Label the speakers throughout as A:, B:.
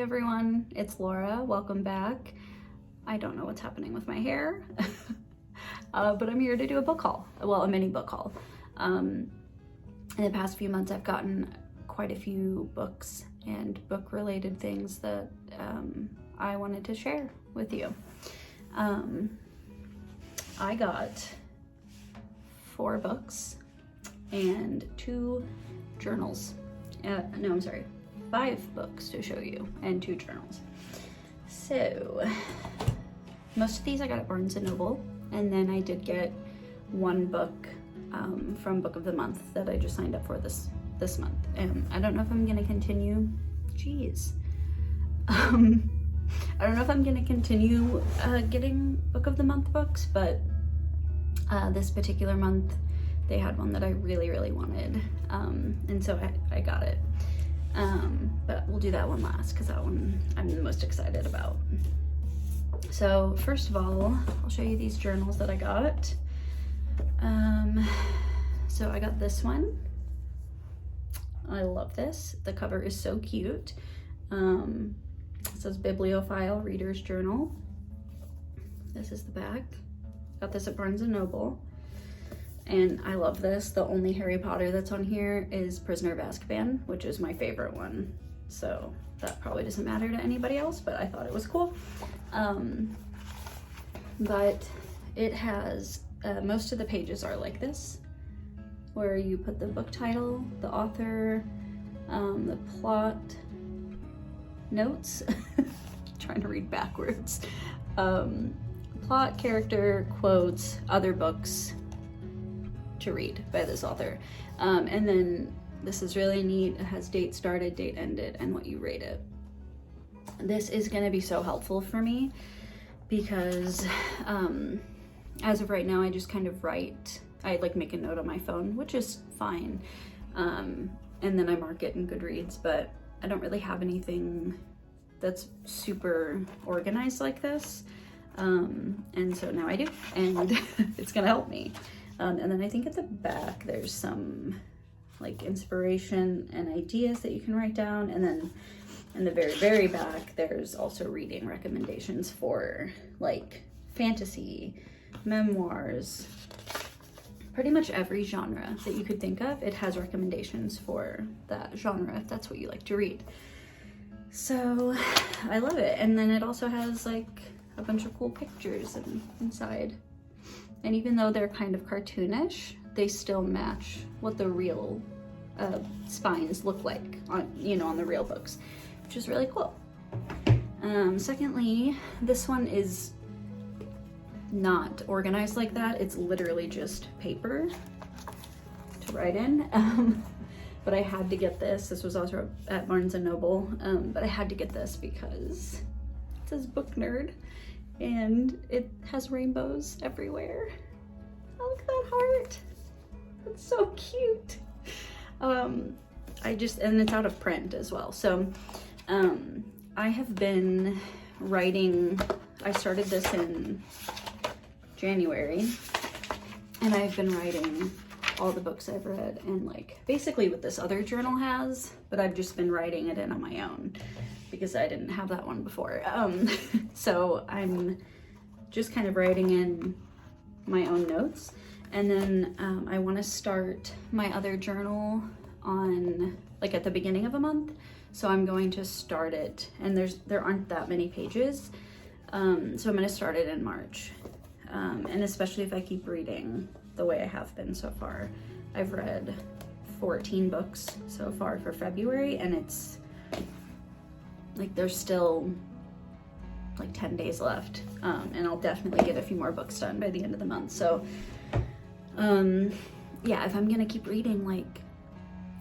A: everyone, it's Laura. Welcome back. I don't know what's happening with my hair, but I'm here to do a book haul. Well, a mini book haul. In the past few months, I've gotten quite a few books and book-related things that I wanted to share with you. I got 4 books and 2 journals. No, I'm sorry. 5 books to show you and 2 journals. So most of these I got at Barnes & Noble, and then I did get 1 book from Book of the Month that I just signed up for this month. And I don't know if I'm gonna continue. I don't know if I'm gonna continue getting Book of the Month books, but this particular month they had one that I really wanted, and so I got it. But we'll do that one last because that one I'm the most excited about. So first of all, I'll show you these journals that I got. So I got this one. I love this. The cover is so cute. It says Bibliophile Reader's Journal. This is the back. Got this at Barnes & Noble. And I love this. The only Harry Potter that's on here is Prisoner of Azkaban, which is my favorite one. So that probably doesn't matter to anybody else, but I thought it was cool. But it has, most of the pages are like this, where you put the book title, the author, the plot, notes, trying to read backwards, plot, character, quotes, other books to read by this author. And then this is really neat. It has date started, date ended, and what you rate it. This is going to be so helpful for me because as of right now, I just kind of write. I like make a note on my phone, which is fine. And then I mark it in Goodreads, but I don't really have anything that's super organized like this. And so now I do, and it's gonna help me. And then I think at the back, there's some like inspiration and ideas that you can write down. And then in the very back, there's also reading recommendations for like fantasy, memoirs, pretty much every genre that you could think of. It has recommendations for that genre if that's what you like to read. So I love it. And then it also has like a bunch of cool pictures inside. And even though they're kind of cartoonish, they still match what the real spines look like on the real books, which is really cool. Secondly, this one is not organized like that. It's literally just paper to write in. But I had to get this. This was also at Barnes & Noble, but I had to get this because it says Book Nerd. And it has rainbows everywhere. Oh, look at that heart. That's so cute. And it's out of print as well. So I have been writing, I started this in January, and I've been writing all the books I've read and like basically what this other journal has, but I've just been writing it in on my own because I didn't have that one before. So I'm just kind of writing in my own notes. And then I want to start my other journal on like at the beginning of a month. So I'm going to start it, and there aren't that many pages. So I'm going to start it in March. And especially if I keep reading the way I have been so far. I've read 14 books so far for February, and it's like there's still like 10 days left, and I'll definitely get a few more books done by the end of the month. So yeah, if I'm gonna keep reading like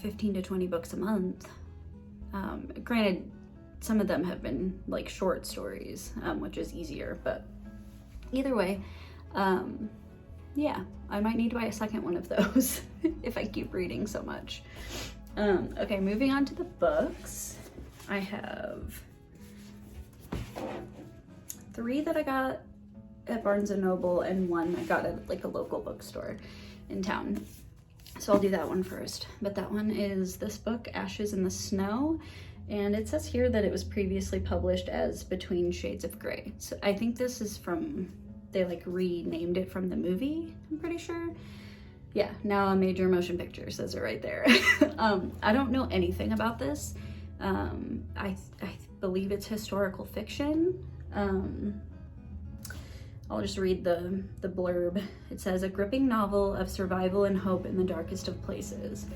A: 15 to 20 books a month, granted some of them have been like short stories, which is easier, but either way, yeah, I might need to buy a second one of those if I keep reading so much. Okay, moving on to the books. I have 3 that I got at Barnes & Noble and 1 I got at like a local bookstore in town. So I'll do that one first. But that one is this book, Ashes in the Snow. And it says here that it was previously published as Between Shades of Grey. So I think this is from, they like renamed it from the movie, I'm pretty sure. Yeah, now a major motion picture, says it right there. I don't know anything about this. I believe it's historical fiction. I'll just read the blurb. It says, a gripping novel of survival and hope in the darkest of places.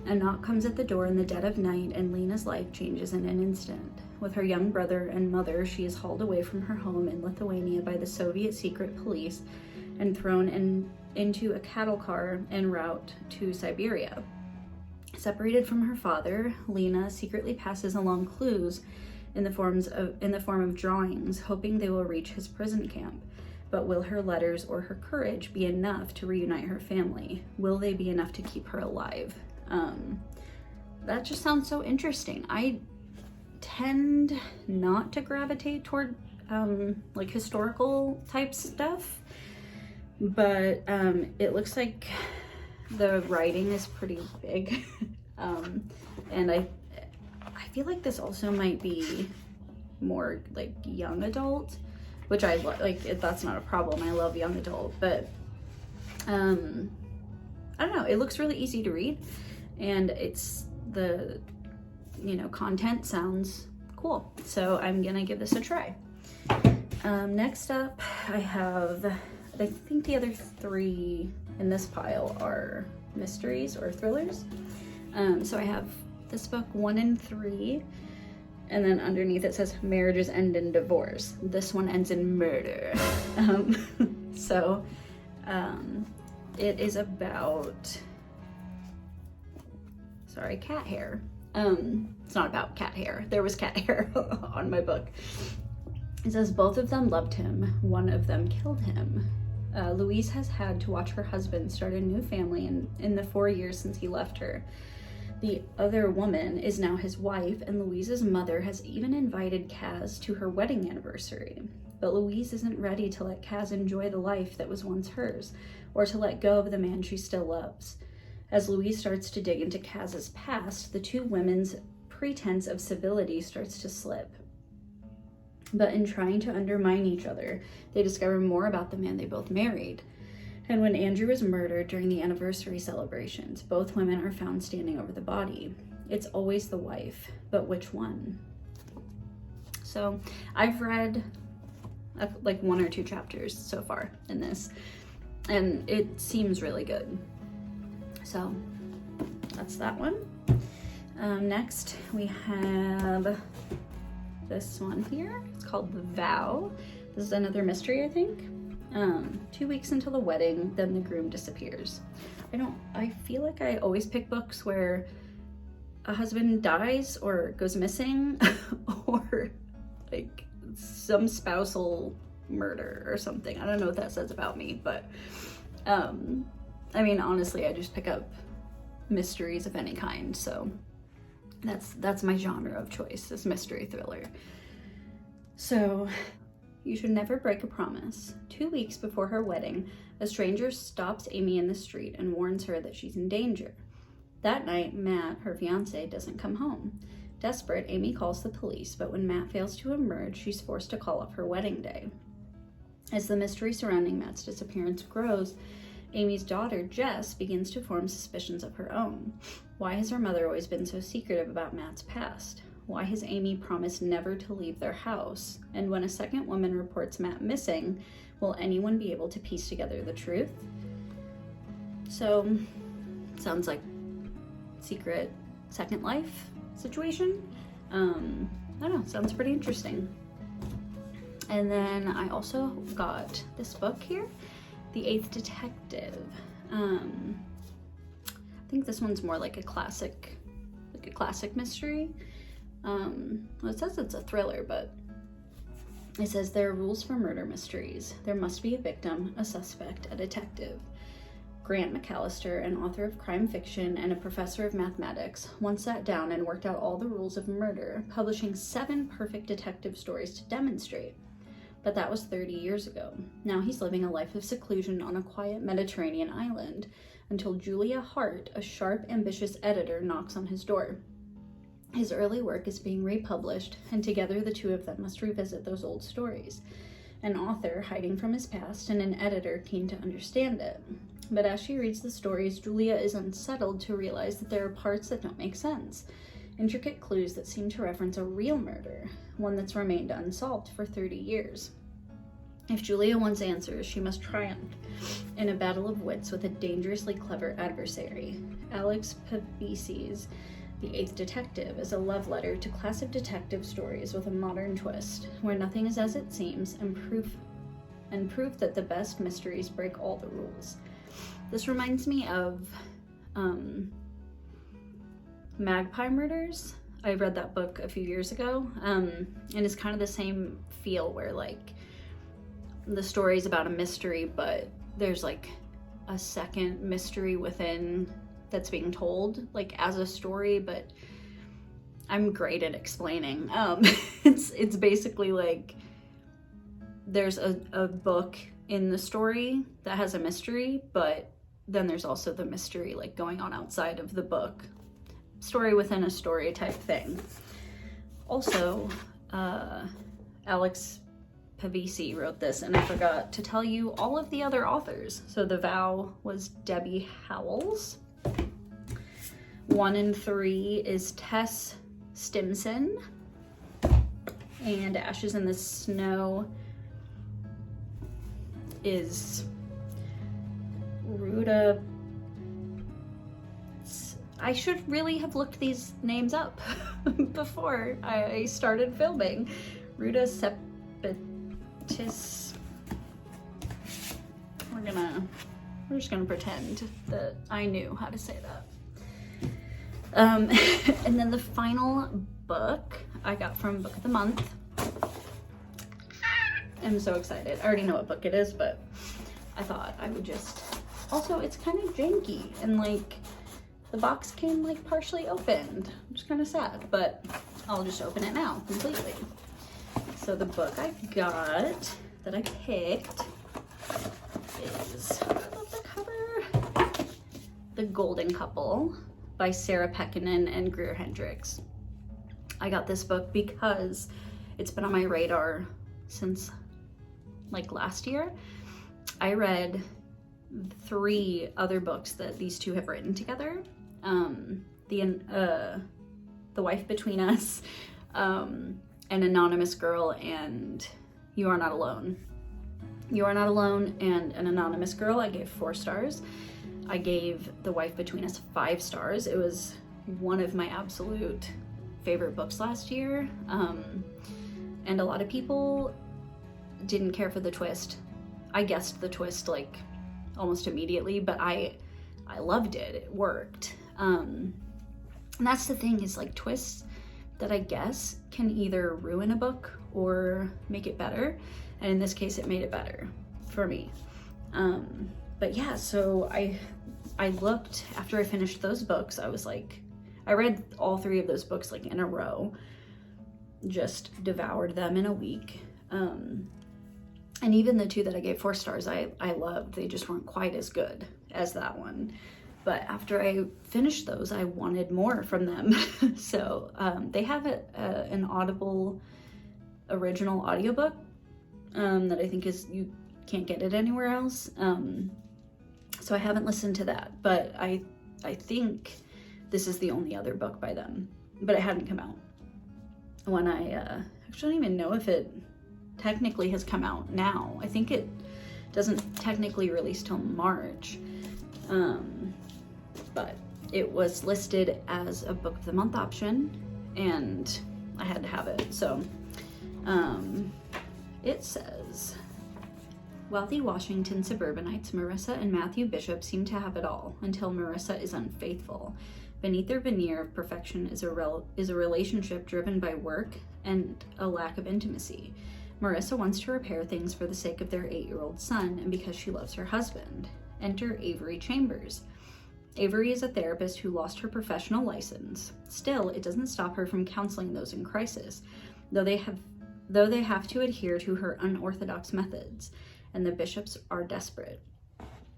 A: A knock comes at the door in the dead of night, and Lena's life changes in an instant. With her young brother and mother, she is hauled away from her home in Lithuania by the Soviet secret police and thrown into a cattle car en route to Siberia. Separated from her father, Lena secretly passes along clues in the form of drawings, hoping they will reach his prison camp. But will her letters or her courage be enough to reunite her family? Will they be enough to keep her alive? That just sounds so interesting. I tend not to gravitate toward like historical type stuff, but it looks like the writing is pretty big. And I feel like this also might be more like young adult, which I like. That's not a problem. I love young adult, but I don't know. It looks really easy to read, and it's the content sounds cool. So I'm gonna give this a try. Next up, I think the other three in this pile are mysteries or thrillers. So I have this book 1 and 3, and then underneath it says marriages end in divorce. This one ends in murder. It is about, cat hair. It's not about cat hair. There was cat hair on my book. It says both of them loved him. One of them killed him. Louise has had to watch her husband start a new family in the 4 years since he left her. The other woman is now his wife, and Louise's mother has even invited Kaz to her wedding anniversary. But Louise isn't ready to let Kaz enjoy the life that was once hers, or to let go of the man she still loves. As Louise starts to dig into Kaz's past, the two women's pretense of civility starts to slip. But in trying to undermine each other, they discover more about the man they both married. And when Andrew is murdered during the anniversary celebrations, both women are found standing over the body. It's always the wife, but which one? So I've read like 1 or 2 chapters so far in this, and it seems really good. So that's that one. Next we have this one here. It's called The Vow. This is another mystery, I think. 2 weeks until the wedding, then the groom disappears. I feel like I always pick books where a husband dies or goes missing or like some spousal murder or something. I don't know what that says about me, but I mean, honestly, I just pick up mysteries of any kind, so that's my genre of choice, is mystery thriller. So, you should never break a promise. 2 weeks before her wedding, a stranger stops Amy in the street and warns her that she's in danger. That night, Matt, her fiancé, doesn't come home. Desperate, Amy calls the police, but when Matt fails to emerge, she's forced to call off her wedding day. As the mystery surrounding Matt's disappearance grows, Amy's daughter, Jess, begins to form suspicions of her own. Why has her mother always been so secretive about Matt's past? Why has Amy promised never to leave their house? And when a second woman reports Matt missing, will anyone be able to piece together the truth? So, sounds like secret second life situation. I don't know, sounds pretty interesting. And then I also got this book here, The Eighth Detective. I think this one's more like a classic mystery. Well, it says it's a thriller, but it says there are rules for murder mysteries. There must be a victim, a suspect, a detective. Grant McAllister, an author of crime fiction and a professor of mathematics, once sat down and worked out all the rules of murder, publishing 7 perfect detective stories to demonstrate. But that was 30 years ago. Now he's living a life of seclusion on a quiet Mediterranean island until Julia Hart, a sharp, ambitious editor, knocks on his door. His early work is being republished, and together the two of them must revisit those old stories. An author hiding from his past and an editor keen to understand it. But as she reads the stories, Julia is unsettled to realize that there are parts that don't make sense. Intricate clues that seem to reference a real murder, one that's remained unsolved for 30 years. If Julia wants answers, she must triumph in a battle of wits with a dangerously clever adversary. Alex Pavesi's The Eighth Detective is a love letter to classic detective stories with a modern twist, where nothing is as it seems, and proof that the best mysteries break all the rules. This reminds me of Magpie Murders. I read that book a few years ago, and it's kind of the same feel where like the story's about a mystery, but there's like a second mystery within that's being told like as a story, but I'm great at explaining. It's basically like there's a book in the story that has a mystery, but then there's also the mystery like going on outside of the book. Story within a story type thing. Also, Alex Pavesi wrote this, and I forgot to tell you all of the other authors. So The Vow was Debbie Howells. 1 and 3 is Tess Stimson. And Ashes in the Snow is Ruta. I should really have looked these names up before I started filming. Ruta Sepetis. We're just gonna pretend that I knew how to say that. And then the final book I got from Book of the Month. I'm so excited. I already know what book it is, but I thought I would just... Also, it's kind of janky, and like the box came like partially opened, which is kind of sad, but I'll just open it now completely. So the book I got that I picked is, I love the cover, The Golden Couple by Sarah Pekkanen and Greer Hendricks. I got this book because it's been on my radar since like last year. I read 3 other books that these two have written together. The Wife Between Us, An Anonymous Girl, and You Are Not Alone. You Are Not Alone and An Anonymous Girl I gave 4 stars. I gave The Wife Between Us 5 stars. It was one of my absolute favorite books last year. And a lot of people didn't care for the twist. I guessed the twist like almost immediately, but I loved it. It worked. And that's the thing, is like twists that I guess can either ruin a book or make it better. And in this case, it made it better for me. But yeah, so I looked, after I finished those books, I was like, I read all 3 of those books like in a row, just devoured them in a week. And even the 2 that I gave 4 stars, I loved. They just weren't quite as good as that one. But after I finished those, I wanted more from them. So they have an Audible original audiobook that I think is, you can't get it anywhere else. So I haven't listened to that, but I think this is the only other book by them, but it hadn't come out when I actually don't even know if it technically has come out now. I think it doesn't technically release till March, but it was listed as a Book of the Month option, and I had to have it. So it says, wealthy Washington suburbanites Marissa and Matthew Bishop seem to have it all until Marissa is unfaithful. Beneath their veneer of perfection is a relationship driven by work and a lack of intimacy. Marissa wants to repair things for the sake of their 8-year-old son and because she loves her husband. Enter Avery Chambers. Avery is a therapist who lost her professional license. Still, it doesn't stop her from counseling those in crisis, though they have to adhere to her unorthodox methods, and the Bishops are desperate.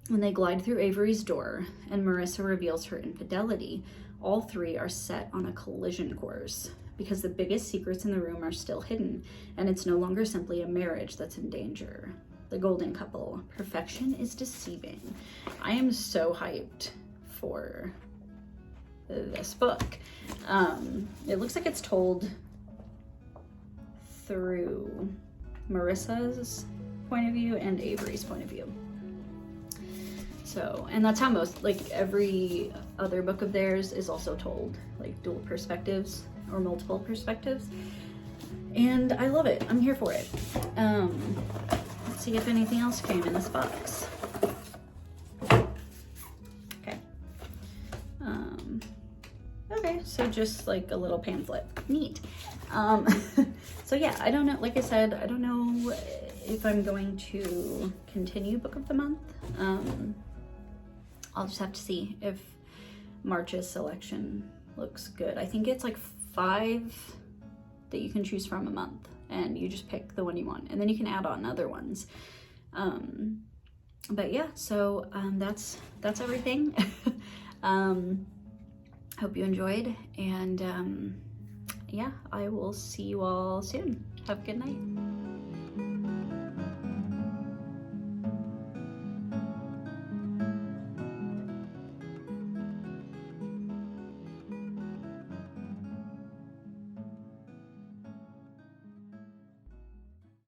A: When they glide through Avery's door and Marissa reveals her infidelity, All 3 are set on a collision course because the biggest secrets in the room are still hidden, and it's no longer simply a marriage that's in danger. The golden couple. Perfection is deceiving. I am so hyped for this book. It looks like it's told through Marissa's point of view and Avery's point of view. So, and that's how most, like every other book of theirs is also told, like dual perspectives or multiple perspectives. And I love it. I'm here for it. Let's see if anything else came in this box. Okay. Okay, so just like a little pamphlet. Neat. So yeah, I don't know, like I said, I don't know if I'm going to continue Book of the Month. I'll just have to see if March's selection looks good. I think it's like 5 that you can choose from a month, and you just pick the one you want, and then you can add on other ones. But yeah, so that's everything. Hope you enjoyed, and yeah, I will see you all soon. Have a good night.